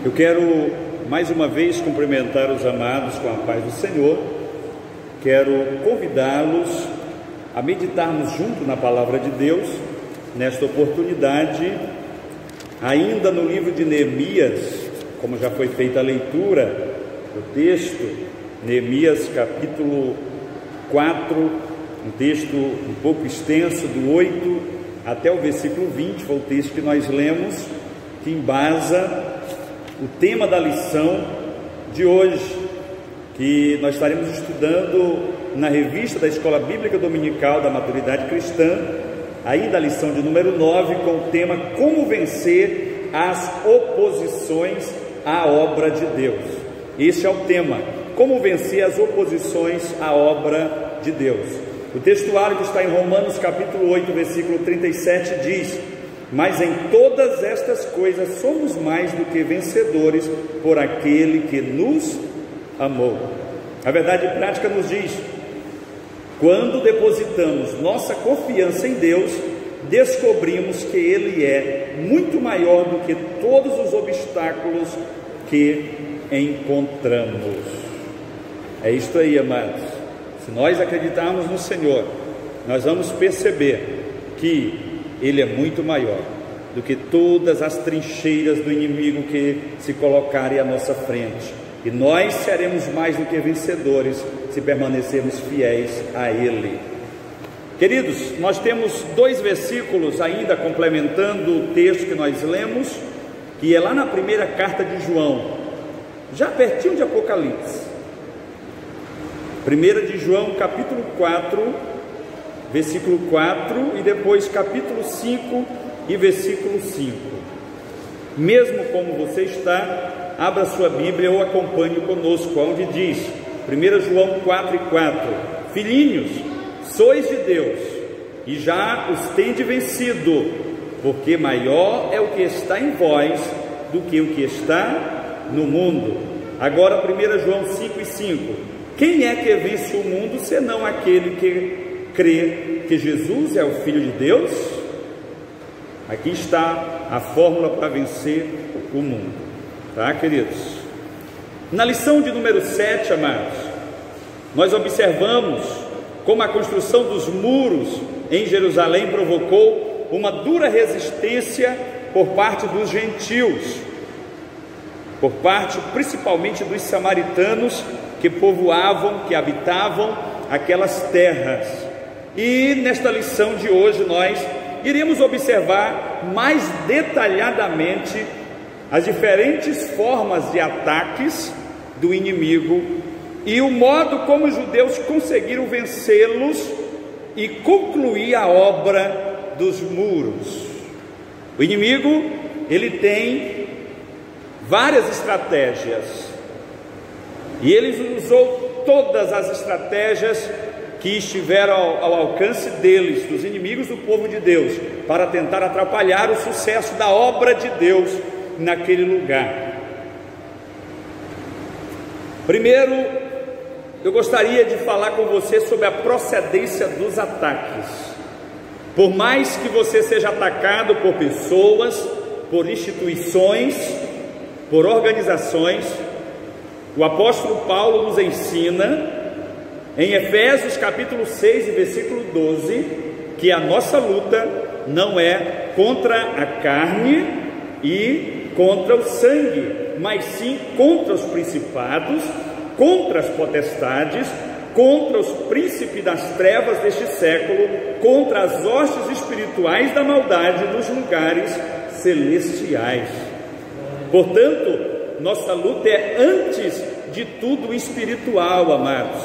Eu quero mais uma vez cumprimentar os amados com a paz do Senhor. Quero convidá-los a meditarmos junto na palavra de Deus nesta oportunidade, ainda no livro de Neemias, como já foi feita a leitura do texto, Neemias capítulo 4, um texto um pouco extenso, do 8 até o versículo 20, foi o texto que nós lemos, que embasa o tema da lição de hoje, que nós estaremos estudando na revista da Escola Bíblica Dominical da Maturidade Cristã, ainda a lição de número 9, com o tema Como Vencer as Oposições à Obra de Deus. Esse é o tema, como vencer as oposições à obra de Deus. O textuário que está em Romanos capítulo 8, versículo 37 diz: mas em todas estas coisas somos mais do que vencedores por aquele que nos amou. A verdade prática nos diz: quando depositamos nossa confiança em Deus, descobrimos que Ele é muito maior do que todos os obstáculos que encontramos. É isto aí, amados. Se nós acreditarmos no Senhor, nós vamos perceber que Ele é muito maior do que todas as trincheiras do inimigo que se colocarem à nossa frente. E nós seremos mais do que vencedores se permanecermos fiéis a Ele. Queridos, nós temos dois versículos ainda complementando o texto que nós lemos, que é lá na primeira carta de João, já pertinho de Apocalipse. 1 de João capítulo 4, versículo 4, e depois capítulo 5 e versículo 5. Mesmo como você está, abra sua Bíblia ou acompanhe conosco, onde diz, 1 João 4 e 4, filhinhos, sois de Deus, e já os tende vencido, porque maior é o que está em vós do que o que está no mundo. Agora 1 João 5 e 5, quem é que vence o mundo, senão aquele que crê que Jesus é o Filho de Deus? Aqui está a fórmula para vencer o mundo, tá, queridos? Na lição de número 7, amados, nós observamos como a construção dos muros em Jerusalém provocou uma dura resistência por parte dos gentios, por parte principalmente dos samaritanos que povoavam, que habitavam aquelas terras. E nesta lição de hoje nós iremos observar mais detalhadamente as diferentes formas de ataques do inimigo e o modo como os judeus conseguiram vencê-los e concluir a obra dos muros. O inimigo, ele tem várias estratégias, e ele usou todas as estratégias que estiveram ao alcance deles, dos inimigos do povo de Deus, para tentar atrapalhar o sucesso da obra de Deus naquele lugar. Primeiro, eu gostaria de falar com você sobre a procedência dos ataques. Por mais que você seja atacado por pessoas, por instituições, por organizações, o apóstolo Paulo nos ensina em Efésios capítulo 6 e versículo 12, que a nossa luta não é contra a carne e contra o sangue, mas sim contra os principados, contra as potestades, contra os príncipes das trevas deste século, contra as hostes espirituais da maldade nos lugares celestiais. Portanto, nossa luta é antes de tudo espiritual, amados.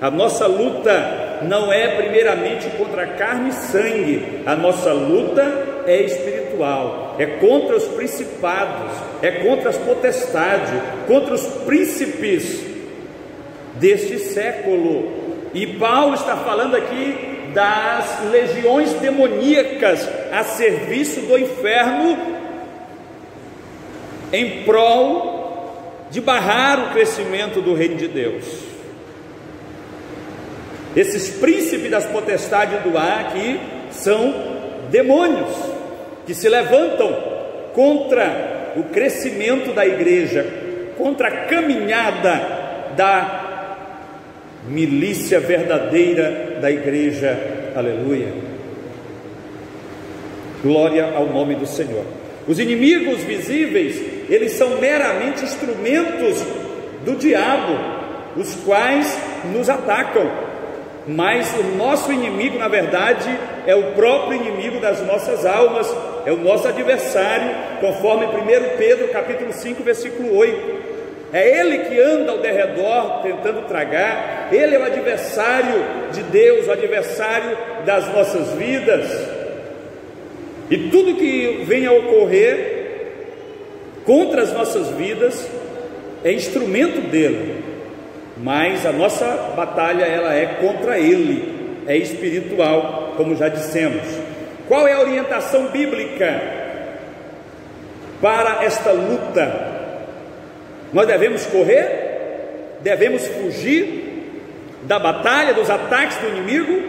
A nossa luta não é primeiramente contra a carne e sangue, a nossa luta é espiritual, é contra os principados, é contra as potestades, contra os príncipes deste século. E Paulo está falando aqui das legiões demoníacas a serviço do inferno, em prol de barrar o crescimento do reino de Deus. Esses príncipes das potestades do ar aqui são demônios que se levantam contra o crescimento da igreja, contra a caminhada da milícia verdadeira da igreja. Aleluia. Glória ao nome do Senhor. Os inimigos visíveis, eles são meramente instrumentos do diabo, os quais nos atacam, mas o nosso inimigo, na verdade, é o próprio inimigo das nossas almas, é o nosso adversário, conforme 1 Pedro capítulo 5, versículo 8. É ele que anda ao derredor tentando tragar, ele é o adversário de Deus, o adversário das nossas vidas. E tudo que venha a ocorrer contra as nossas vidas é instrumento dele, mas a nossa batalha, ela é contra ele, é espiritual, como já dissemos. Qual é a orientação bíblica para esta luta? Nós devemos correr? Devemos fugir da batalha, dos ataques do inimigo?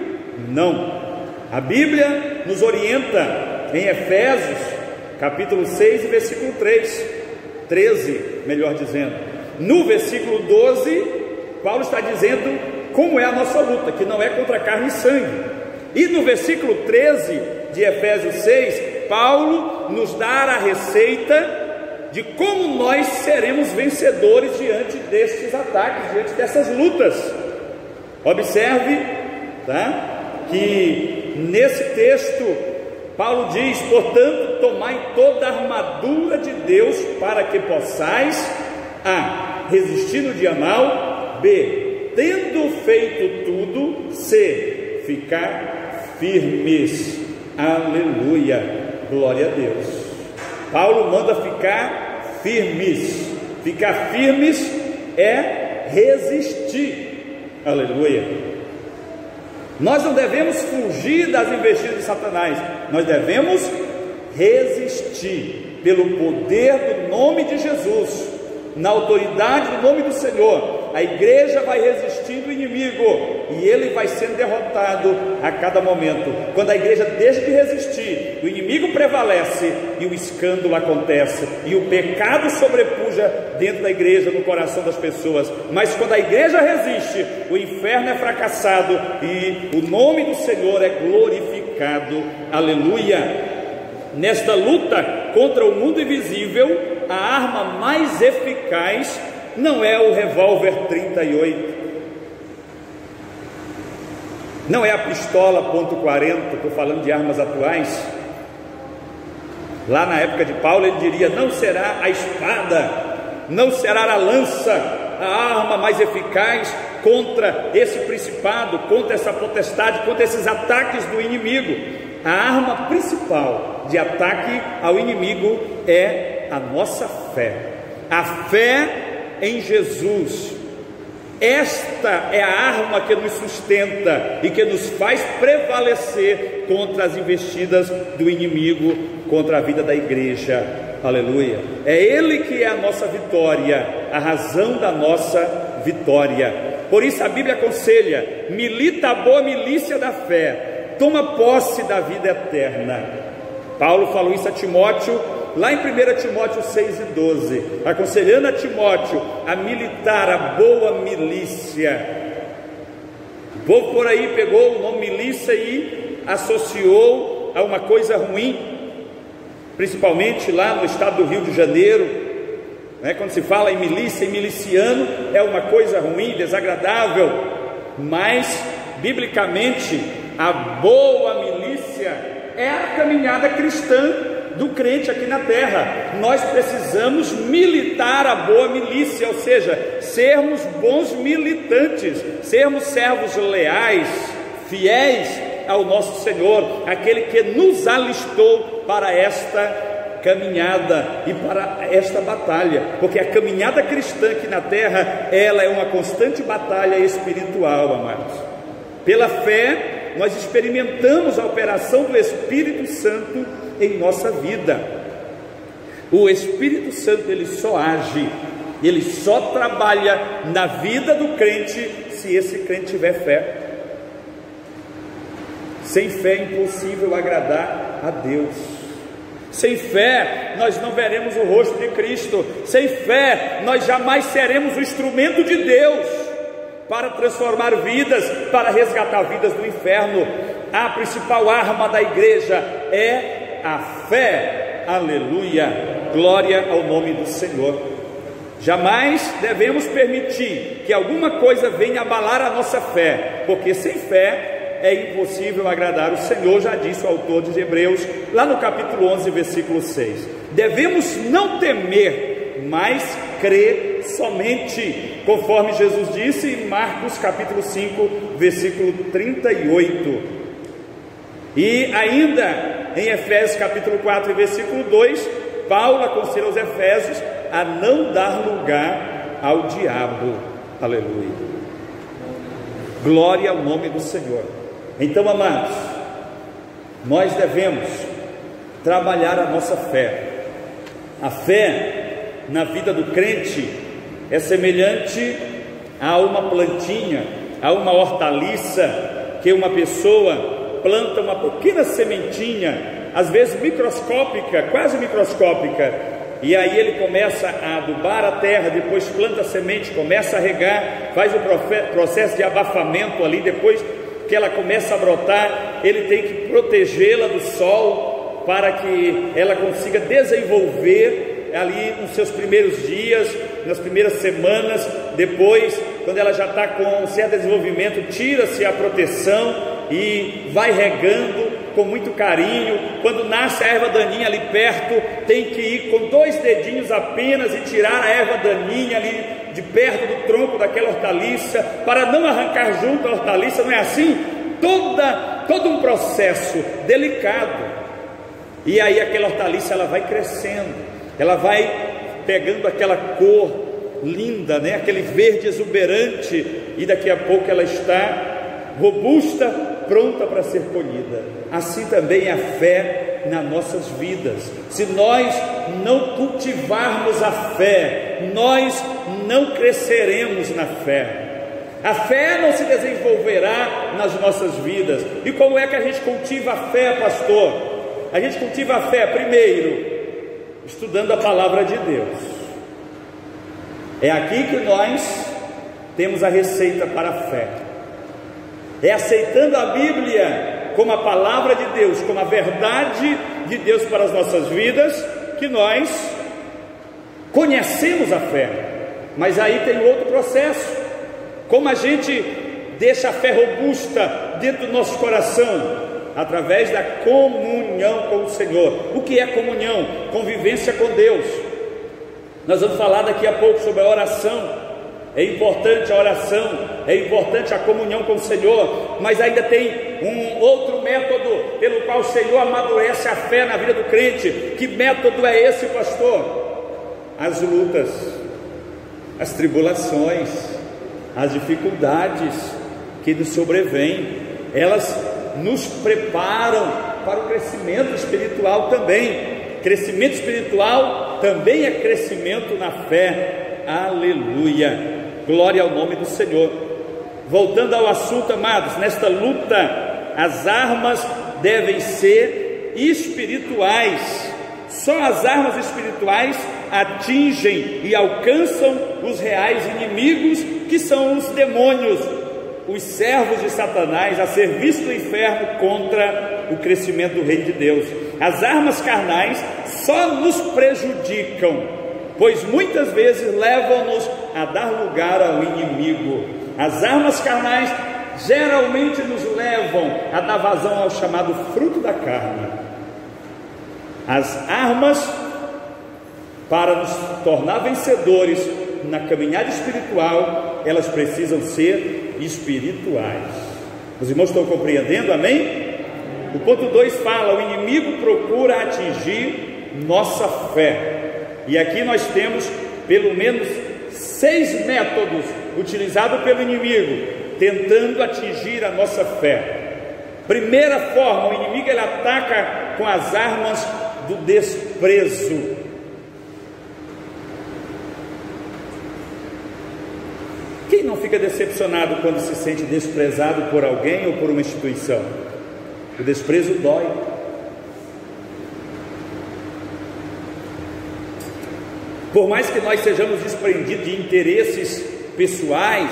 Não. A Bíblia nos orienta em Efésios capítulo 6 e versículo 13, melhor dizendo. No versículo 12, Paulo está dizendo como é a nossa luta, que não é contra carne e sangue. E no versículo 13 de Efésios 6, Paulo nos dá a receita de como nós seremos vencedores diante destes ataques, diante dessas lutas. Observe, que nesse texto Paulo diz: portanto, tomai toda a armadura de Deus para que possais a. resistir no dia mau, b. tendo feito tudo, c. ficar firmes. Aleluia, glória a Deus. Paulo manda ficar firmes. Ficar firmes é resistir. Aleluia. Nós não devemos fugir das investidas de Satanás, nós devemos resistir pelo poder do nome de Jesus, na autoridade do nome do Senhor. A igreja vai resistindo o inimigo e ele vai sendo derrotado a cada momento. Quando a igreja deixa de resistir, o inimigo prevalece e o escândalo acontece e o pecado sobrepuja dentro da igreja, no coração das pessoas. Mas quando a igreja resiste, o inferno é fracassado e o nome do Senhor é glorificado. Aleluia. Nesta luta contra o mundo invisível, a arma mais eficaz não é o revólver 38, não é a pistola .40, estou falando de armas atuais. Lá na época de Paulo ele diria: não será a espada, não será a lança a arma mais eficaz contra esse principado, contra essa potestade, contra esses ataques do inimigo. A arma principal de ataque ao inimigo é a nossa fé, a fé em Jesus. Esta é a arma que nos sustenta e que nos faz prevalecer contra as investidas do inimigo, contra a vida da igreja. Aleluia. É Ele que é a nossa vitória, a razão da nossa vitória. Por isso a Bíblia aconselha: milita a boa milícia da fé, toma posse da vida eterna. Paulo falou isso a Timóteo, lá em 1 Timóteo 6 e 12, aconselhando a Timóteo a militar a boa milícia. O povo por aí pegou o nome milícia e associou a uma coisa ruim, principalmente lá no estado do Rio de Janeiro, quando se fala em milícia e miliciano, é uma coisa ruim, desagradável. Mas biblicamente a boa milícia é a caminhada cristã do crente aqui na terra. Nós precisamos militar a boa milícia, ou seja, sermos bons militantes, sermos servos leais, fiéis ao nosso Senhor, aquele que nos alistou para esta caminhada e para esta batalha, porque a caminhada cristã aqui na terra, ela é uma constante batalha espiritual, amados. Pela fé nós experimentamos a operação do Espírito Santo em nossa vida. O Espírito Santo, ele só age, ele só trabalha na vida do crente se esse crente tiver fé. Sem fé é impossível agradar a Deus. Sem fé, nós não veremos o rosto de Cristo. Sem fé, nós jamais seremos o instrumento de Deus para transformar vidas, para resgatar vidas do inferno. A principal arma da igreja é a fé. Aleluia, glória ao nome do Senhor. Jamais devemos permitir que alguma coisa venha abalar a nossa fé, porque sem fé é impossível agradar o Senhor, já disse o autor de Hebreus, lá no capítulo 11, versículo 6. Devemos não temer, mas crer somente, conforme Jesus disse em Marcos capítulo 5, versículo 38. E ainda em Efésios capítulo 4, versículo 2, Paulo aconselha os Efésios a não dar lugar ao diabo. Aleluia, glória ao nome do Senhor. Então, amados, nós devemos trabalhar a nossa fé. A fé na vida do crente é semelhante a uma plantinha, a uma hortaliça, que uma pessoa planta uma pequena sementinha, às vezes microscópica, quase microscópica, e aí ele começa a adubar a terra, depois planta a semente, começa a regar, faz o processo de abafamento ali, depois que ela começa a brotar, ele tem que protegê-la do sol, para que ela consiga desenvolver ali nos seus primeiros dias, nas primeiras semanas. Depois, quando ela já está com um certo desenvolvimento, tira-se a proteção e vai regando com muito carinho. Quando nasce a erva daninha ali perto, tem que ir com 2 dedinhos apenas e tirar a erva daninha ali de perto do tronco daquela hortaliça, para não arrancar junto a hortaliça. Não é assim? Todo um processo delicado. E aí aquela hortaliça, ela vai crescendo, ela vai pegando aquela cor linda, né? Aquele verde exuberante, e daqui a pouco ela está robusta, pronta para ser colhida. Assim também é a fé nas nossas vidas. Se nós não cultivarmos a fé, nós não cresceremos na fé. A fé não se desenvolverá nas nossas vidas. E como é que a gente cultiva a fé, pastor? A gente cultiva a fé, primeiro, estudando a palavra de Deus. É aqui que nós temos a receita para a fé. É aceitando a Bíblia como a palavra de Deus, como a verdade de Deus para as nossas vidas, que nós conhecemos a fé. Mas aí tem outro processo. Como a gente deixa a fé robusta dentro do nosso coração? Através da comunhão com o Senhor. O que é comunhão? Convivência com Deus. Nós vamos falar daqui a pouco sobre a oração. É importante a oração, é importante a comunhão com o Senhor, mas ainda tem um outro método pelo qual o Senhor amadurece a fé na vida do crente. Que método é esse, pastor? As lutas, as tribulações, as dificuldades que nos sobrevêm, elas nos preparam para o crescimento espiritual também. Crescimento espiritual também é crescimento na fé. Aleluia, glória ao nome do Senhor. Voltando ao assunto, amados, nesta luta, as armas devem ser espirituais. Só as armas espirituais atingem e alcançam os reais inimigos, que são os demônios, os servos de Satanás, a serviço do inferno contra o crescimento do reino de Deus. As armas carnais só nos prejudicam, pois muitas vezes levam-nos a dar lugar ao inimigo. As armas carnais geralmente nos levam a dar vazão ao chamado fruto da carne. As armas para nos tornar vencedores na caminhada espiritual, elas precisam ser espirituais. Os irmãos estão compreendendo? Amém? O ponto 2 fala: o inimigo procura atingir nossa fé. E aqui nós temos pelo menos 6 métodos utilizados pelo inimigo, tentando atingir a nossa fé. Primeira forma, o inimigo ele ataca com as armas do desprezo. Quem não fica decepcionado quando se sente desprezado por alguém ou por uma instituição? O desprezo dói. Por mais que nós sejamos desprendidos de interesses pessoais,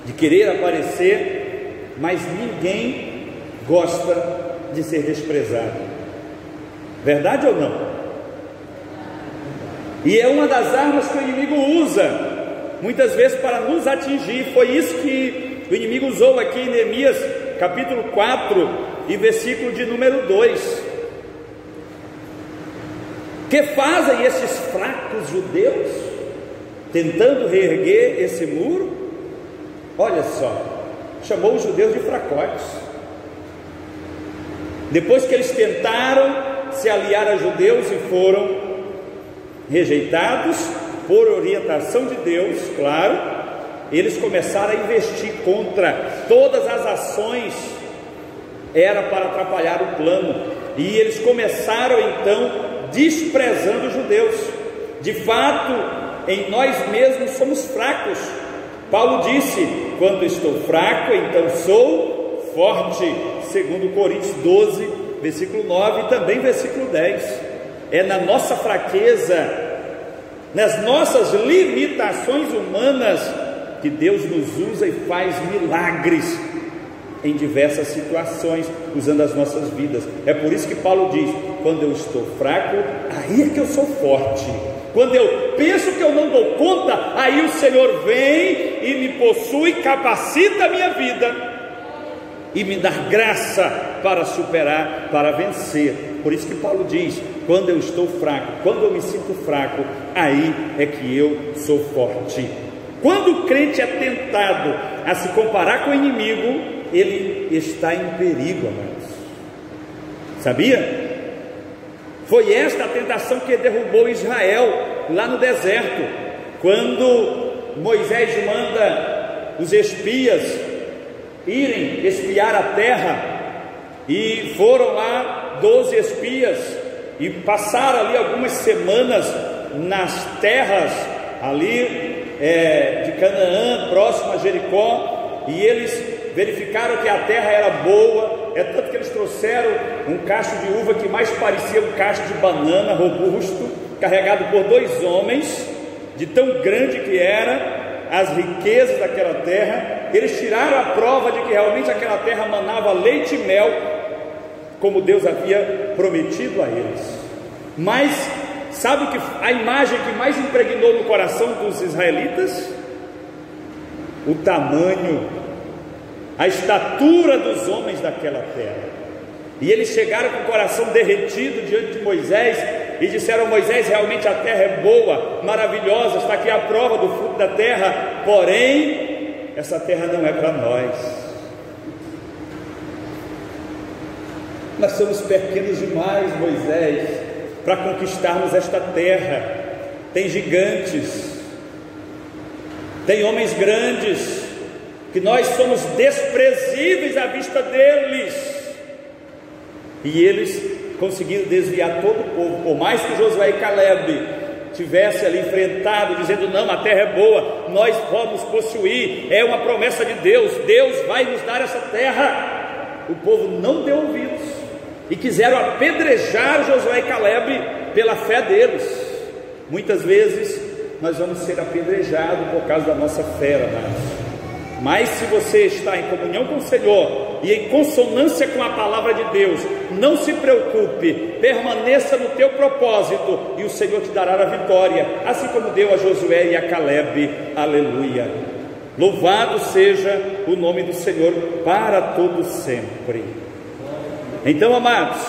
de querer aparecer, mas ninguém gosta de ser desprezado. Verdade ou não? E é uma das armas que o inimigo usa, muitas vezes para nos atingir. Foi isso que o inimigo usou aqui em Neemias, capítulo 4, e versículo de número 2. Que fazem esses fracos judeus, tentando reerguer esse muro? Olha só, chamou os judeus de fracotes. Depois que eles tentaram se aliar a judeus e foram rejeitados por orientação de Deus, claro, eles começaram a investir contra todas as ações, era para atrapalhar o plano, e eles começaram então desprezando os judeus. De fato, em nós mesmos somos fracos. Paulo disse: quando estou fraco, então sou forte, segundo Coríntios 12, versículo 9 e também versículo 10. É na nossa fraqueza, nas nossas limitações humanas, que Deus nos usa e faz milagres em diversas situações, usando as nossas vidas. É por isso que Paulo diz: quando eu estou fraco, aí é que eu sou forte. Quando eu penso que eu não dou conta, aí o Senhor vem e me possui, capacita a minha vida e me dá graça para superar, para vencer. Por isso que Paulo diz: quando eu estou fraco, quando eu me sinto fraco, aí é que eu sou forte. Quando o crente é tentado a se comparar com o inimigo, ele está em perigo, amados. Sabia? Foi esta a tentação que derrubou Israel lá no deserto, quando Moisés manda os espias irem espiar a terra, e foram lá 12 espias, e passaram ali algumas semanas nas terras ali de Canaã, próximo a Jericó, e eles verificaram que a terra era boa. É tanto que eles trouxeram um cacho de uva que mais parecia um cacho de banana robusto, carregado por 2 homens, de tão grande que era as riquezas daquela terra. Eles tiraram a prova de que realmente aquela terra manava leite e mel, como Deus havia prometido a eles. Mas sabe que a imagem que mais impregnou no coração dos israelitas? O tamanho, a estatura dos homens daquela terra. E eles chegaram com o coração derretido diante de Moisés e disseram: Moisés, realmente a terra é boa, maravilhosa, está aqui a prova do fruto da terra, porém essa terra não é para nós. Nós somos pequenos demais, Moisés, para conquistarmos esta terra. Tem gigantes, tem homens grandes, que nós somos desprezíveis à vista deles. E eles conseguiram desviar todo o povo. Por mais que Josué e Caleb tivessem ali enfrentado, dizendo: não, a terra é boa, nós vamos possuir, é uma promessa de Deus, Deus vai nos dar essa terra, o povo não deu ouvidos e quiseram apedrejar Josué e Caleb pela fé deles. Muitas vezes nós vamos ser apedrejados por causa da nossa fé, amados. Mas se você está em comunhão com o Senhor e em consonância com a palavra de Deus, não se preocupe, permaneça no teu propósito e o Senhor te dará a vitória, assim como deu a Josué e a Caleb. Aleluia! Louvado seja o nome do Senhor para todo sempre. Então, amados,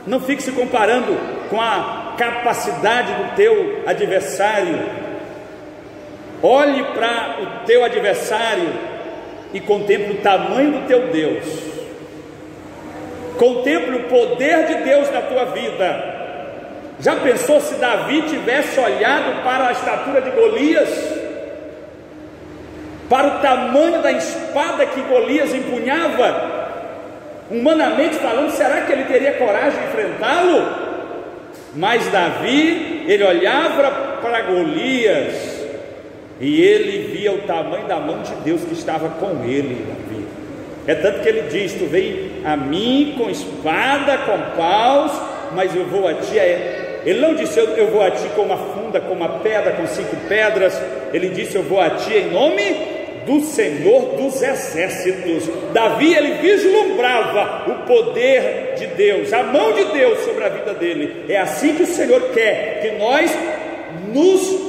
não fique se comparando com a capacidade do teu adversário. Olhe para o teu adversário e contemple o tamanho do teu Deus. Contemple o poder de Deus na tua vida. Já pensou se Davi tivesse olhado para a estatura de Golias, para o tamanho da espada que Golias empunhava? Humanamente falando, será que ele teria coragem de enfrentá-lo? Mas Davi, ele olhava para Golias e ele via o tamanho da mão de Deus que estava com ele, Davi. É tanto que ele diz: tu vem a mim com espada, com paus, mas eu vou a ti Ele não disse: eu vou a ti com uma funda, com uma pedra, com 5 pedras. Ele disse: eu vou a ti em nome do Senhor dos exércitos. Davi, ele vislumbrava o poder de Deus, a mão de Deus sobre a vida dele. É assim que o Senhor quer que nós nos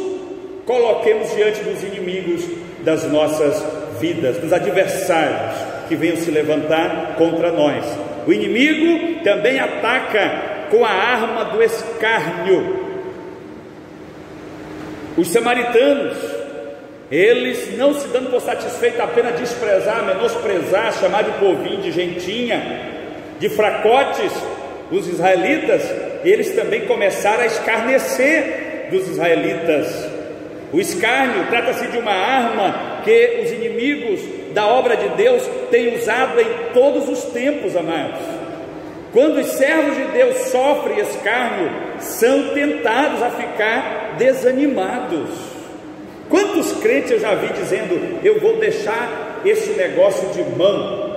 coloquemos diante dos inimigos das nossas vidas, dos adversários que venham se levantar contra nós. O inimigo também ataca com a arma do escárnio. Os samaritanos, eles não se dando por satisfeitos apenas desprezar, menosprezar, chamar de povinho, de gentinha, de fracotes os israelitas, eles também começaram a escarnecer dos israelitas. O escárnio trata-se de uma arma que os inimigos da obra de Deus têm usado em todos os tempos, amados. Quando os servos de Deus sofrem escárnio, são tentados a ficar desanimados. Quantos crentes eu já vi dizendo: eu vou deixar esse negócio de mão,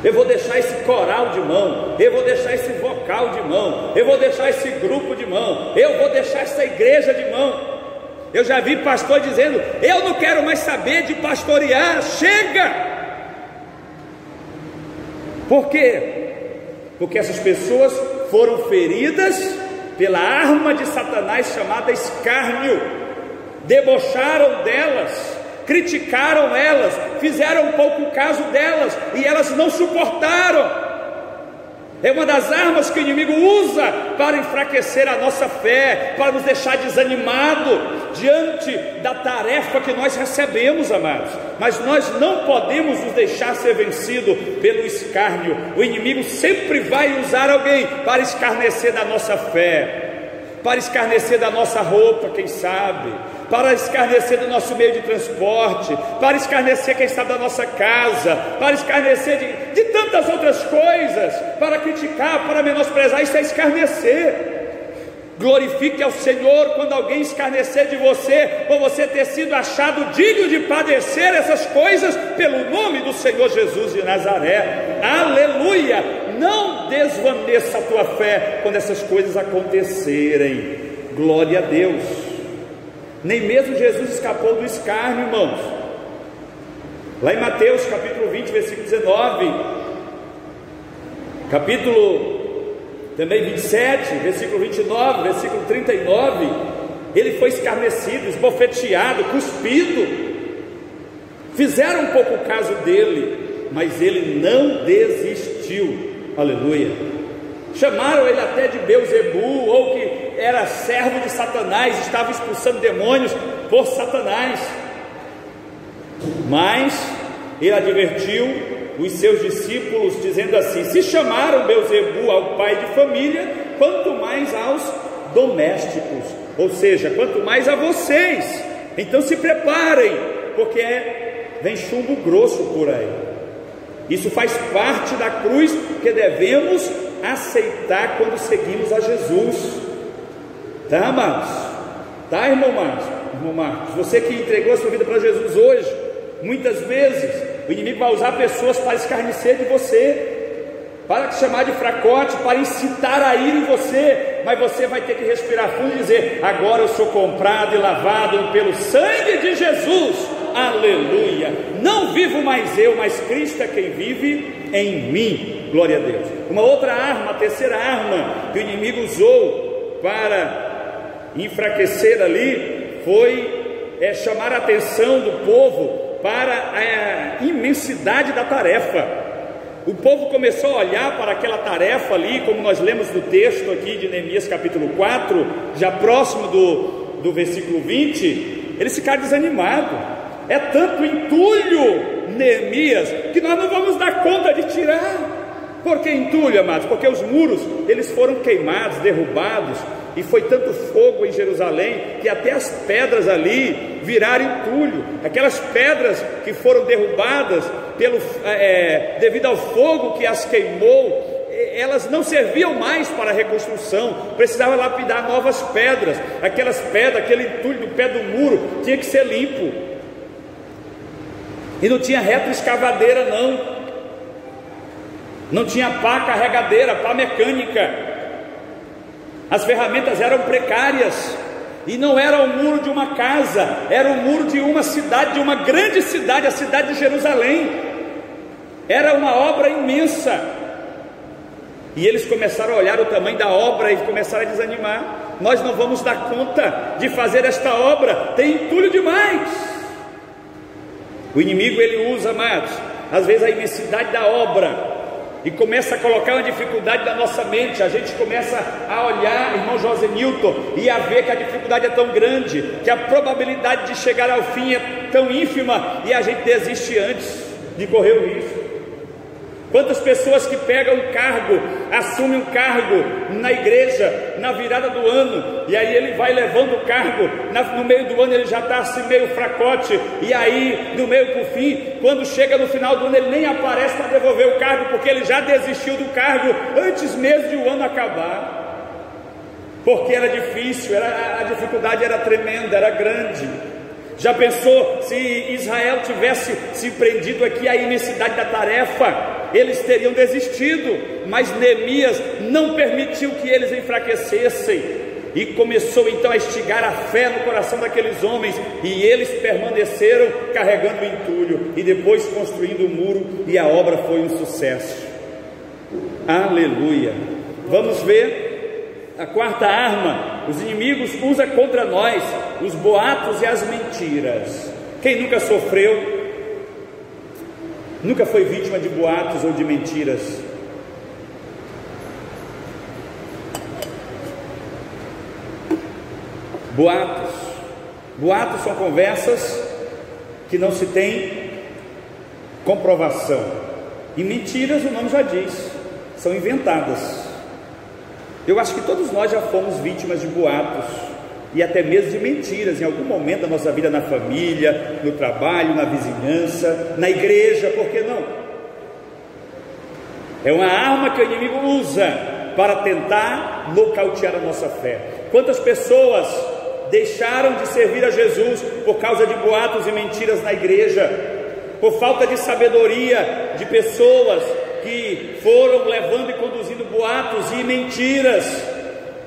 eu vou deixar esse coral de mão, eu vou deixar esse vocal de mão, eu vou deixar esse grupo de mão, eu vou deixar essa igreja de mão. Eu já vi pastor dizendo: eu não quero mais saber de pastorear, chega. Por quê? Porque essas pessoas foram feridas pela arma de Satanás chamada escárnio, debocharam delas, criticaram elas, fizeram pouco caso delas, e elas não suportaram. É uma das armas que o inimigo usa para enfraquecer a nossa fé, para nos deixar desanimado diante da tarefa que nós recebemos, amados. Mas nós não podemos nos deixar ser vencido pelo escárnio. O inimigo sempre vai usar alguém para escarnecer da nossa fé, para escarnecer da nossa roupa, quem sabe, para escarnecer do nosso meio de transporte, para escarnecer, quem sabe, da nossa casa, para escarnecer de tantas outras coisas, para criticar, para menosprezar. Isso é escarnecer. Glorifique ao Senhor quando alguém escarnecer de você, por você ter sido achado digno de padecer essas coisas pelo nome do Senhor Jesus de Nazaré. Aleluia! Não desvaneça a tua fé quando essas coisas acontecerem. Glória a Deus. Nem mesmo Jesus escapou do escárnio, irmãos. Lá em Mateus capítulo 20, versículo 19, capítulo também 27, versículo 29, versículo 39, ele foi escarnecido, esbofeteado, cuspido. Fizeram um pouco caso dele, mas ele não desistiu. Aleluia. Chamaram ele até de Beuzebu, ou que era servo de Satanás, estava expulsando demônios por Satanás. Mas ele advertiu os seus discípulos, dizendo assim: se chamaram Beuzebu ao pai de família, quanto mais aos domésticos, ou seja, quanto mais a vocês. Então se preparem, porque vem chumbo grosso por aí. Isso faz parte da cruz que devemos aceitar quando seguimos a Jesus. Tá, amados? Tá, irmão Marcos? Irmão Marcos, você que entregou a sua vida para Jesus hoje, muitas vezes o inimigo vai usar pessoas para escarnecer de você, para te chamar de fracote, para incitar a ir em você, mas você vai ter que respirar fundo e dizer: agora eu sou comprado e lavado pelo sangue de Jesus. Aleluia! Não vivo mais eu, mas Cristo é quem vive em mim. Glória a Deus. Uma outra arma, a terceira arma que o inimigo usou para enfraquecer ali, foi chamar a atenção do povo para a imensidade da tarefa. O povo começou a olhar para aquela tarefa ali, como nós lemos no texto aqui de Neemias capítulo 4, já próximo do versículo 20, eles ficaram desanimados. É tanto entulho, Neemias, que nós não vamos dar conta de tirar. Por que entulho, amados? Porque os muros, eles foram queimados, derrubados, e foi tanto fogo em Jerusalém, que até as pedras ali viraram entulho. Aquelas pedras que foram derrubadas devido ao fogo que as queimou, elas não serviam mais para a reconstrução, precisava lapidar novas pedras. Aquelas pedras, aquele entulho do pé do muro tinha que ser limpo, e não tinha retroescavadeira não. não tinha pá carregadeira, pá mecânica, as ferramentas eram precárias, e não era o muro de uma casa, era o muro de uma cidade, de uma grande cidade, a cidade de Jerusalém. Era uma obra imensa, e eles começaram a olhar o tamanho da obra e começaram a desanimar. Nós não vamos dar conta de fazer esta obra, tem entulho demais. O inimigo, ele usa, amados, às vezes a imensidade da obra, e começa a colocar uma dificuldade na nossa mente. A gente começa a olhar, irmão José Newton, e a ver que a dificuldade é tão grande, que a probabilidade de chegar ao fim é tão ínfima, e a gente desiste antes de correr o risco. Quantas pessoas que pegam um cargo, assumem um cargo na igreja, na virada do ano, e aí ele vai levando o cargo, no meio do ano ele já está assim meio fracote, e aí do meio para o fim, quando chega no final do ano ele nem aparece para devolver o cargo, porque ele já desistiu do cargo antes mesmo de o ano acabar, porque era difícil, a dificuldade era tremenda, era grande. Já pensou se Israel tivesse se prendido aqui à imensidade da tarefa? Eles teriam desistido, mas Neemias não permitiu que eles enfraquecessem, e começou então a instigar a fé no coração daqueles homens, e eles permaneceram carregando o entulho, e depois construindo o muro, e a obra foi um sucesso. Aleluia! Vamos ver a quarta arma. Os inimigos usam contra nós os boatos e as mentiras. Quem nunca sofreu, nunca foi vítima de boatos ou de mentiras? Boatos são conversas que não se tem comprovação, e mentiras, o nome já diz, são inventadas. Eu acho que todos nós já fomos vítimas de boatos e até mesmo de mentiras em algum momento da nossa vida, na família, no trabalho, na vizinhança, na igreja, por que não? É uma arma que o inimigo usa para tentar nocautear a nossa fé. Quantas pessoas deixaram de servir a Jesus por causa de boatos e mentiras na igreja, por falta de sabedoria de pessoas que foram levando e conduzindo boatos e mentiras,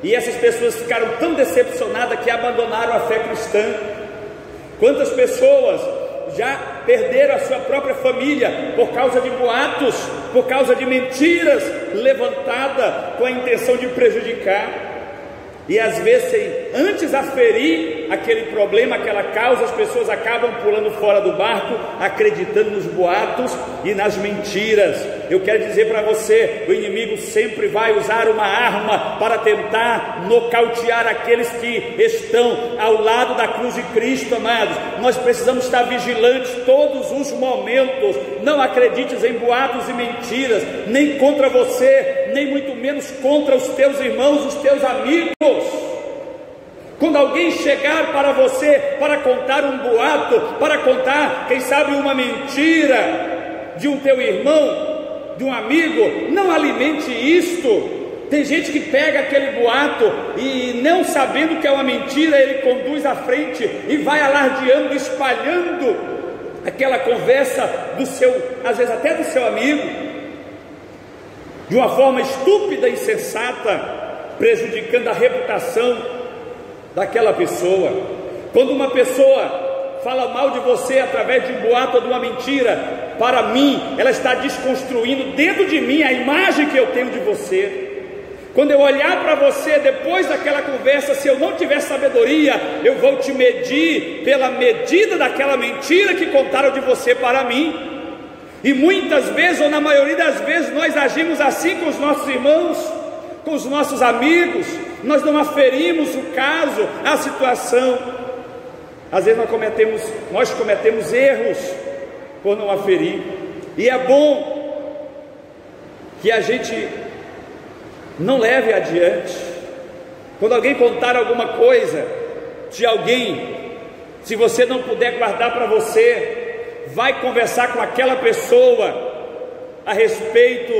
e essas pessoas ficaram tão decepcionadas que abandonaram a fé cristã. Quantas pessoas já perderam a sua própria família por causa de boatos, por causa de mentiras levantadas com a intenção de prejudicar? E às vezes, antes de aferir aquele problema, aquela causa, as pessoas acabam pulando fora do barco, acreditando nos boatos e nas mentiras. Eu quero dizer para você, o inimigo sempre vai usar uma arma para tentar nocautear aqueles que estão ao lado da cruz de Cristo, amados. Nós precisamos estar vigilantes todos os momentos. Não acredites em boatos e mentiras, nem contra você, nem muito menos contra os teus irmãos, os teus amigos. Quando alguém chegar para você para contar um boato, para contar, quem sabe, uma mentira de um teu irmão, de um amigo, não alimente isto. Tem gente que pega aquele boato e, não sabendo que é uma mentira, ele conduz à frente e vai alardeando, espalhando aquela conversa do seu, às vezes até do seu amigo, de uma forma estúpida e insensata, prejudicando a reputação daquela pessoa. Quando uma pessoa fala mal de você através de um boato ou de uma mentira, para mim, ela está desconstruindo dentro de mim a imagem que eu tenho de você. Quando eu olhar para você depois daquela conversa, se eu não tiver sabedoria, eu vou te medir pela medida daquela mentira que contaram de você para mim. E muitas vezes, ou na maioria das vezes, nós agimos assim com os nossos irmãos, com os nossos amigos. Nós não aferimos o caso, a situação. Às vezes nós cometemos erros por não aferir, e é bom que a gente não leve adiante. Quando alguém contar alguma coisa de alguém, se você não puder guardar para você, vai conversar com aquela pessoa a respeito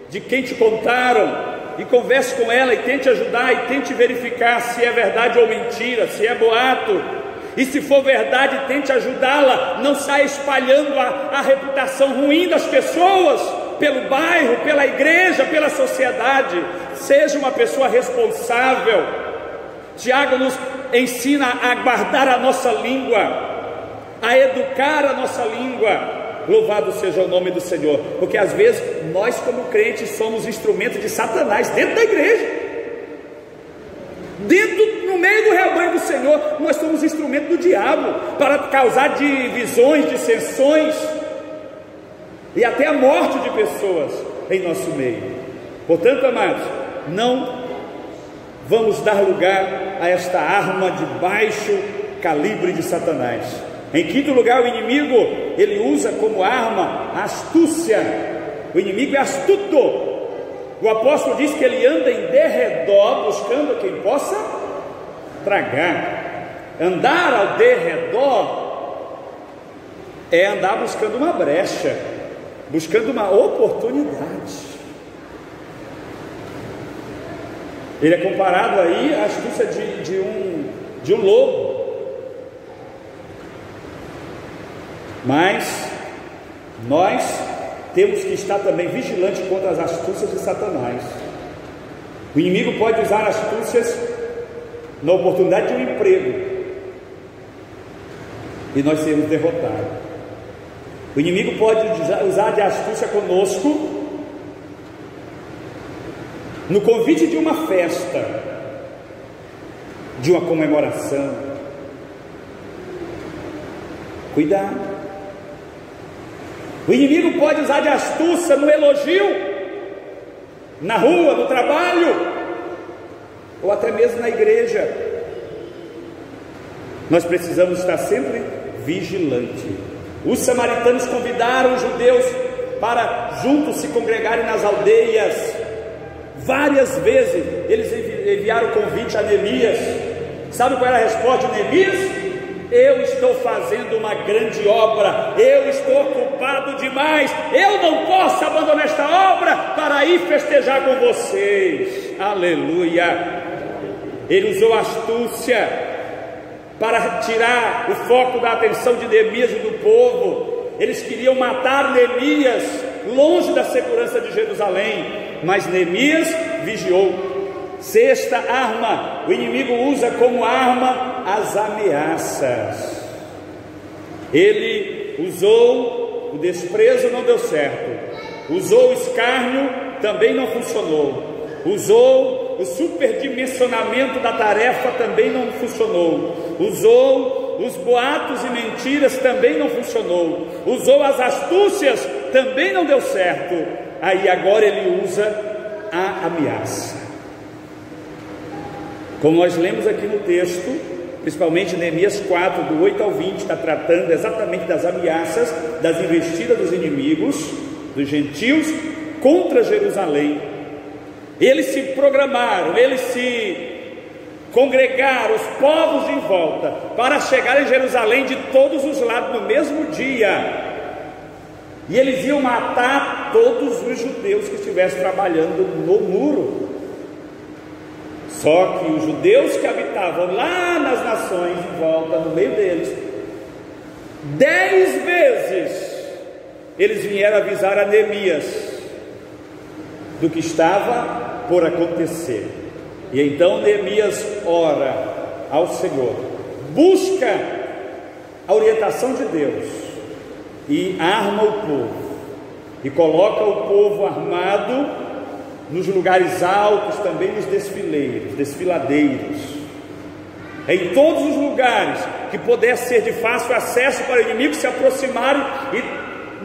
de quem te contaram, e converse com ela, e tente ajudar, e tente verificar se é verdade ou mentira, se é boato. E se for verdade, tente ajudá-la. Não saia espalhando a reputação ruim das pessoas pelo bairro, pela igreja, pela sociedade. Seja uma pessoa responsável. Tiago nos ensina a guardar a nossa língua, a educar a nossa língua. Louvado seja o nome do Senhor, porque às vezes nós como crentes somos instrumentos de Satanás dentro da igreja, no meio do rebanho do Senhor. Nós somos instrumentos do diabo para causar divisões, dissensões e até a morte de pessoas em nosso meio. Portanto, amados, não vamos dar lugar a esta arma de baixo calibre de Satanás. Em quinto lugar, o inimigo, ele usa como arma a astúcia. O inimigo é astuto. O apóstolo diz que ele anda em derredor, buscando quem possa tragar. Andar ao derredor é andar buscando uma brecha, buscando uma oportunidade. Ele é comparado aí à astúcia de um lobo. Mas nós temos que estar também vigilantes contra as astúcias de Satanás. O inimigo pode usar astúcias na oportunidade de um emprego e nós sermos derrotados. O inimigo pode usar de astúcia conosco no convite de uma festa, de uma comemoração. Cuidado. O inimigo pode usar de astúcia no elogio, na rua, no trabalho, ou até mesmo na igreja. Nós precisamos estar sempre vigilantes. Os samaritanos convidaram os judeus para juntos se congregarem nas aldeias. Várias vezes eles enviaram convite a Neemias. Sabe qual era a resposta de Neemias? Eu estou fazendo uma grande obra, eu estou ocupado demais, eu não posso abandonar esta obra para ir festejar com vocês. Aleluia. Ele usou astúcia para tirar o foco da atenção de Neemias e do povo. Eles queriam matar Neemias longe da segurança de Jerusalém, mas Neemias vigiou. Sexta arma, o inimigo usa como arma as ameaças. Ele usou o desprezo, não deu certo. Usou o escárnio, também não funcionou. Usou o superdimensionamento da tarefa, também não funcionou. Usou os boatos e mentiras, também não funcionou. Usou as astúcias, também não deu certo. Aí agora ele usa a ameaça. Como nós lemos aqui no texto, principalmente Neemias 4, do 8 ao 20, está tratando exatamente das ameaças, das investidas dos inimigos, dos gentios, contra Jerusalém. Eles se programaram, eles se congregaram, os povos em volta, para chegar em Jerusalém de todos os lados no mesmo dia. E eles iam matar todos os judeus que estivessem trabalhando no muro. Só que os judeus que habitavam lá nas nações em volta, no meio deles, 10 vezes eles vieram avisar a Neemias do que estava por acontecer. E então Neemias ora ao Senhor, busca a orientação de Deus e arma o povo, e coloca o povo armado nos lugares altos, também nos desfiladeiros, em todos os lugares que pudesse ser de fácil acesso para o inimigo se aproximarem e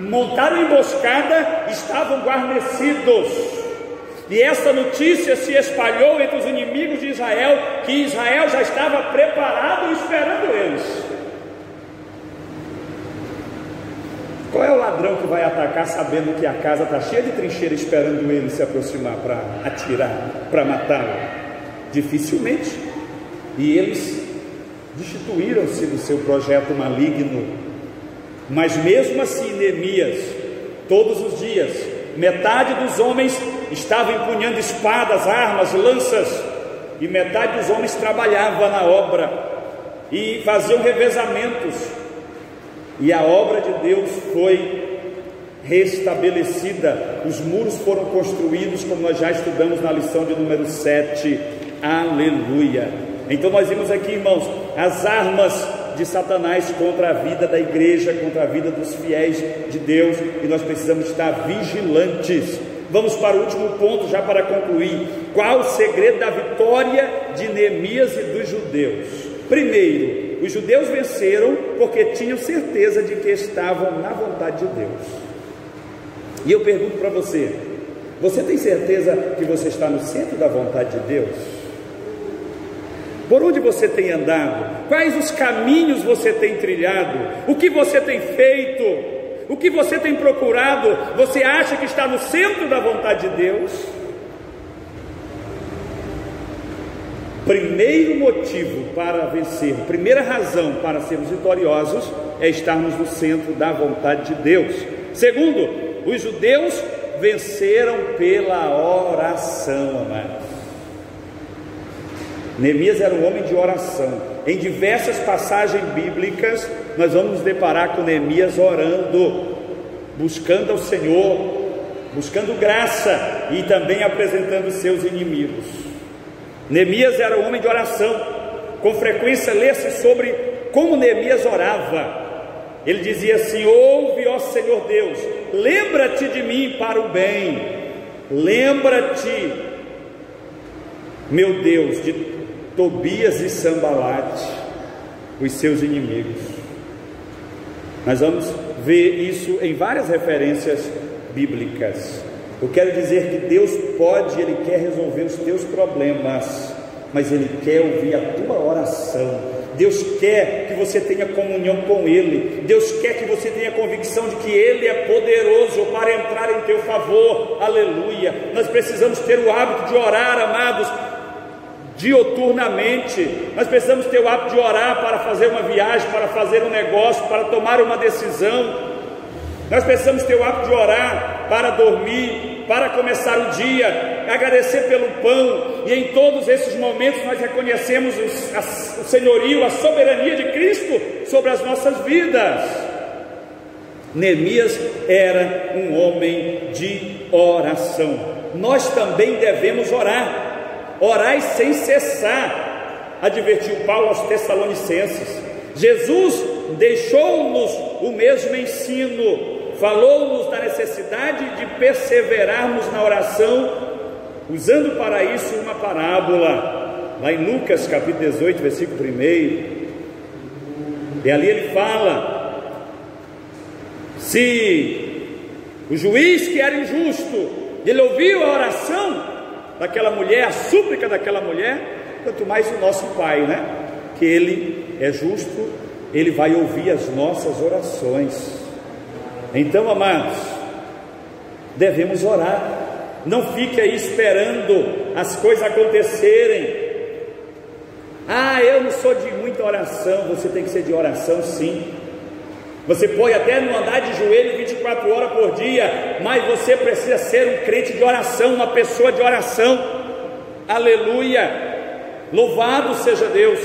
montaram emboscada, estavam guarnecidos. E essa notícia se espalhou entre os inimigos de Israel, que Israel já estava preparado e esperando eles. Qual é o ladrão que vai atacar sabendo que a casa está cheia de trincheira esperando ele se aproximar para atirar, para matá-lo? Dificilmente. E eles destituíram-se do seu projeto maligno. Mas mesmo assim, Neemias, todos os dias, metade dos homens estavam empunhando espadas, armas, lanças, e metade dos homens trabalhava na obra e faziam revezamentos. E a obra de Deus foi restabelecida, os muros foram construídos, como nós já estudamos na lição de número 7, aleluia. Então nós vimos aqui, irmãos, as armas de Satanás contra a vida da igreja, contra a vida dos fiéis de Deus, e nós precisamos estar vigilantes. Vamos para o último ponto, já para concluir. Qual o segredo da vitória de Neemias e dos judeus? Primeiro, os judeus venceram porque tinham certeza de que estavam na vontade de Deus. E eu pergunto para você, você tem certeza que você está no centro da vontade de Deus? Por onde você tem andado? Quais os caminhos você tem trilhado? O que você tem feito? O que você tem procurado? Você acha que está no centro da vontade de Deus? Primeiro motivo para vencer, primeira razão para sermos vitoriosos é estarmos no centro da vontade de Deus. Segundo, os judeus venceram pela oração, amados. Neemias era um homem de oração. Em diversas passagens bíblicas nós vamos nos deparar com Neemias orando, buscando ao Senhor, buscando graça e também apresentando seus inimigos. Neemias era um homem de oração. Com frequência lê-se sobre como Neemias orava. Ele dizia assim: ouve, ó Senhor Deus, lembra-te de mim para o bem, lembra-te, meu Deus, de Tobias e Sambalate, os seus inimigos. Nós vamos ver isso em várias referências bíblicas. Eu quero dizer que Deus pode, Ele quer resolver os teus problemas, mas Ele quer ouvir a tua oração. Deus quer que você tenha comunhão com Ele. Deus quer que você tenha convicção de que Ele é poderoso para entrar em teu favor, aleluia. Nós precisamos ter o hábito de orar, amados, dioturnamente. Nós precisamos ter o hábito de orar para fazer uma viagem, para fazer um negócio, para tomar uma decisão. Nós precisamos ter o hábito de orar para dormir, para começar o dia, agradecer pelo pão. E em todos esses momentos nós reconhecemos o senhorio, a soberania de Cristo sobre as nossas vidas. Neemias era um homem de oração. Nós também devemos orar. Orai sem cessar, advertiu Paulo aos Tessalonicenses. Jesus deixou-nos o mesmo ensino, falou-nos da necessidade de perseverarmos na oração, usando para isso uma parábola, lá em Lucas capítulo 18, versículo 1, e ali ele fala: se o juiz que era injusto, ele ouviu a oração daquela mulher, a súplica daquela mulher, quanto mais o nosso Pai, né? Que Ele é justo, Ele vai ouvir as nossas orações. Então, amados, devemos orar. Não fique aí esperando as coisas acontecerem. Ah, eu não sou de muita oração. Você tem que ser de oração, sim. Você pode até não andar de joelho 24 horas por dia, mas você precisa ser um crente de oração, uma pessoa de oração, aleluia, louvado seja Deus.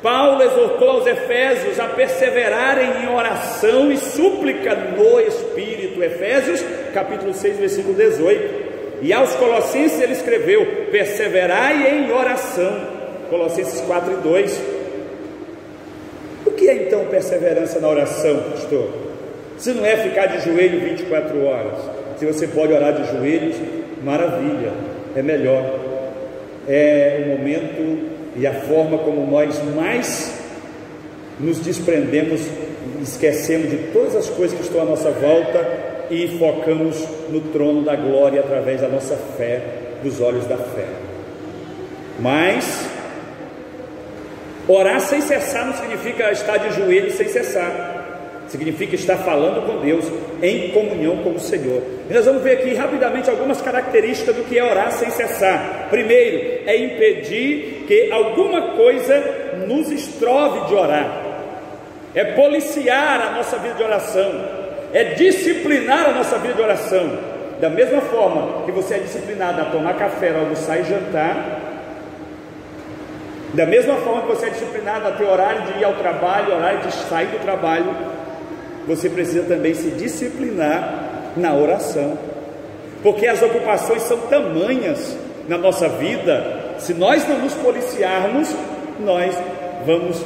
Paulo exortou aos Efésios a perseverarem em oração e súplica no Espírito, Efésios capítulo 6, versículo 18, e aos Colossenses ele escreveu: perseverai em oração, Colossenses 4 e 2, O que é então perseverança na oração, pastor? Se não é ficar de joelho 24 horas, se você pode orar de joelhos, maravilha, é melhor. É o momento e a forma como nós mais nos desprendemos, esquecemos de todas as coisas que estão à nossa volta e focamos no trono da glória através da nossa fé, dos olhos da fé. Mas orar sem cessar não significa estar de joelhos sem cessar, significa estar falando com Deus, em comunhão com o Senhor. E nós vamos ver aqui rapidamente algumas características do que é orar sem cessar. Primeiro, é impedir que alguma coisa nos estrove de orar, é policiar a nossa vida de oração, é disciplinar a nossa vida de oração. Da mesma forma que você é disciplinado a tomar café, almoçar e jantar, da mesma forma que você é disciplinado a ter horário de ir ao trabalho, horário de sair do trabalho, você precisa também se disciplinar na oração, porque as ocupações são tamanhas na nossa vida. Se nós não nos policiarmos, nós vamos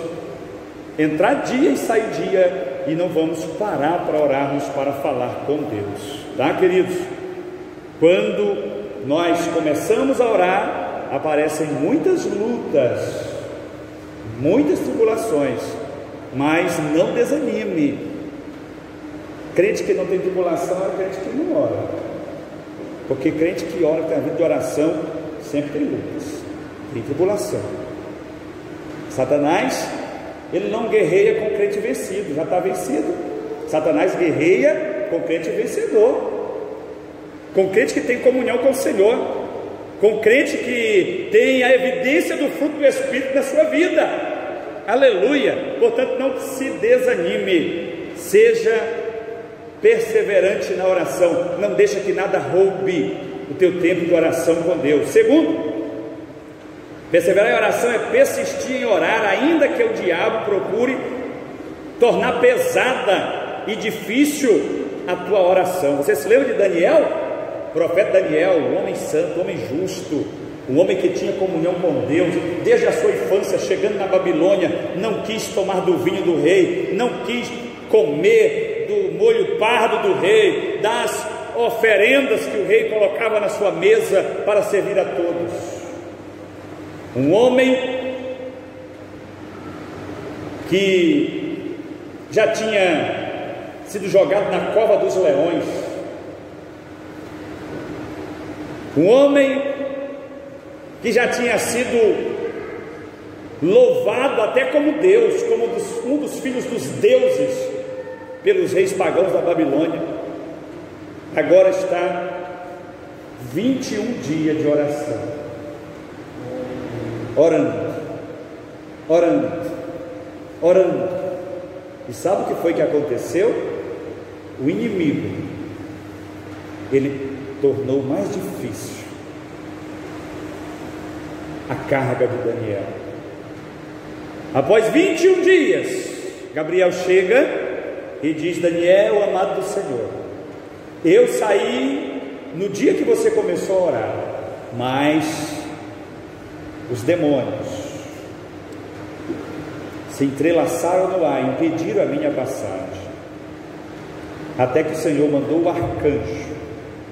entrar dia e sair dia e não vamos parar para orarmos, para falar com Deus, tá, queridos? Quando nós começamos a orar, aparecem muitas lutas, muitas tribulações, mas não desanime. Crente que não tem tribulação é crente que não ora, porque crente que ora, tem a vida de oração, sempre tem lutas, tem tribulação. Satanás, ele não guerreia com crente vencido, já está vencido. Satanás guerreia com crente vencedor, com crente que tem comunhão com o Senhor, com crente que tem a evidência do fruto do Espírito na sua vida. Aleluia! Portanto, não se desanime, seja perseverante na oração, não deixa que nada roube o teu tempo de oração com Deus. Segundo, perseverar em oração é persistir em orar, ainda que o diabo procure tornar pesada e difícil a tua oração. Você se lembra de Daniel? O profeta Daniel, um homem santo, um homem justo, um homem que tinha comunhão com Deus, desde a sua infância, chegando na Babilônia, não quis tomar do vinho do rei, não quis comer do molho pardo do rei, das oferendas que o rei colocava na sua mesa para servir a todos. Um homem que já tinha sido jogado na cova dos leões, um homem que já tinha sido louvado até como Deus, como um dos filhos dos deuses pelos reis pagãos da Babilônia, agora está 21 dias de oração, orando. E sabe o que foi que aconteceu? O inimigo, ele tornou mais difícil a carga de Daniel. Após 21 dias, Gabriel chega e diz: Daniel, amado do Senhor, eu saí no dia que você começou a orar, mas os demônios se entrelaçaram no ar, impediram a minha passagem, até que o Senhor mandou o arcanjo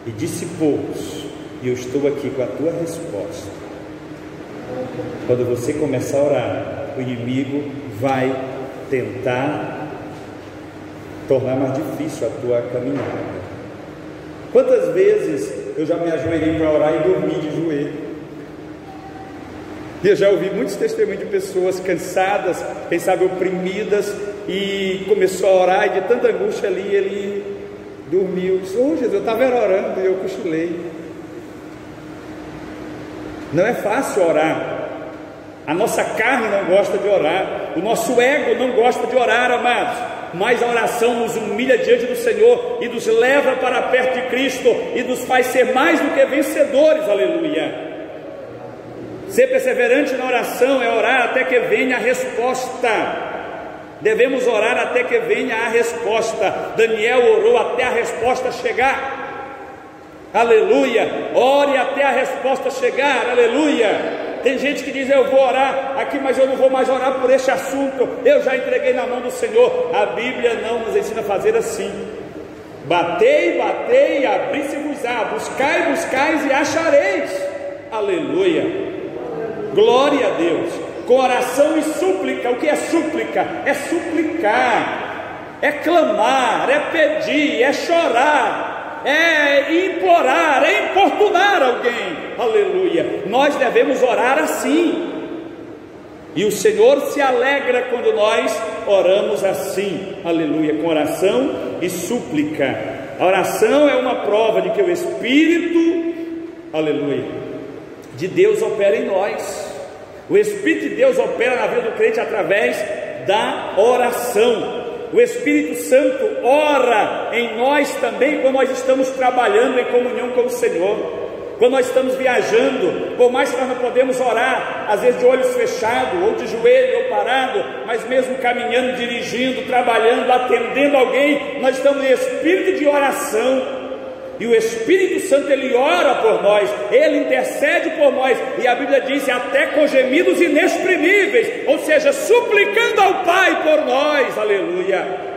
e dissipou-os, e eu estou aqui com a tua resposta. Quando você começar a orar, o inimigo vai tentar tornar mais difícil a tua caminhada. Quantas vezes eu já me ajoelhei para orar e dormi de joelho? E eu já ouvi muitos testemunhos de pessoas cansadas, quem sabe oprimidas, e começou a orar, e de tanta angústia ali, ele dormiu. Oh, Jesus, eu estava orando e eu cochilei. Não é fácil orar. A nossa carne não gosta de orar, o nosso ego não gosta de orar, amados, mas a oração nos humilha diante do Senhor e nos leva para perto de Cristo e nos faz ser mais do que vencedores. Aleluia! Ser perseverante na oração é orar até que venha a resposta. Devemos orar até que venha a resposta. Daniel orou até a resposta chegar. Aleluia! Ore até a resposta chegar. Aleluia! Tem gente que diz: eu vou orar aqui, mas eu não vou mais orar por este assunto, eu já entreguei na mão do Senhor. A Bíblia não nos ensina a fazer assim. Batei, batei, abri-se-vos-á, buscai, buscais e achareis. Aleluia! Glória a Deus! Com oração e súplica. O que é súplica? É suplicar, é clamar, é pedir, é chorar, é implorar, é importunar alguém. Aleluia! Nós devemos orar assim, e o Senhor se alegra quando nós oramos assim. Aleluia! Com oração e súplica. A oração é uma prova de que o Espírito, aleluia, de Deus opera em nós. O Espírito de Deus opera na vida do crente através da oração. O Espírito Santo ora em nós também quando nós estamos trabalhando em comunhão com o Senhor. Quando nós estamos viajando, por mais que nós não podemos orar, às vezes de olhos fechados, ou de joelho, ou parado, mas mesmo caminhando, dirigindo, trabalhando, atendendo alguém, nós estamos em espírito de oração. E o Espírito Santo, ele ora por nós, ele intercede por nós, e a Bíblia diz até com gemidos inexprimíveis, ou seja, suplicando ao Pai por nós, aleluia.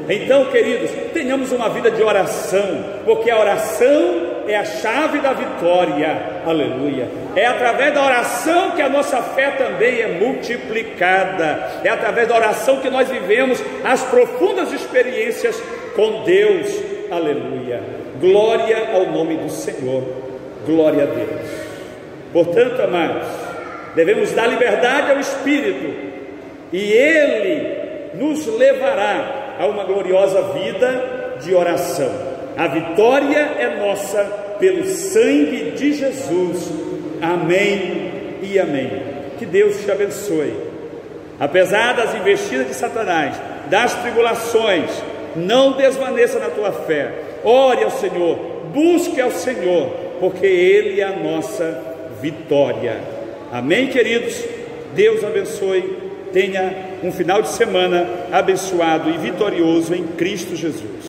Então, queridos, tenhamos uma vida de oração, porque a oração é a chave da vitória, aleluia. É através da oração que a nossa fé também é multiplicada, é através da oração que nós vivemos as profundas experiências com Deus, aleluia. Glória ao nome do Senhor, glória a Deus. Portanto, amados, devemos dar liberdade ao Espírito, e Ele nos levará a uma gloriosa vida de oração. A vitória é nossa pelo sangue de Jesus. Amém e amém. Que Deus te abençoe. Apesar das investidas de Satanás, das tribulações, não desvaneça na tua fé. Ore ao Senhor, busque ao Senhor, porque Ele é a nossa vitória. Amém, queridos? Deus abençoe. Tenha um final de semana abençoado e vitorioso em Cristo Jesus.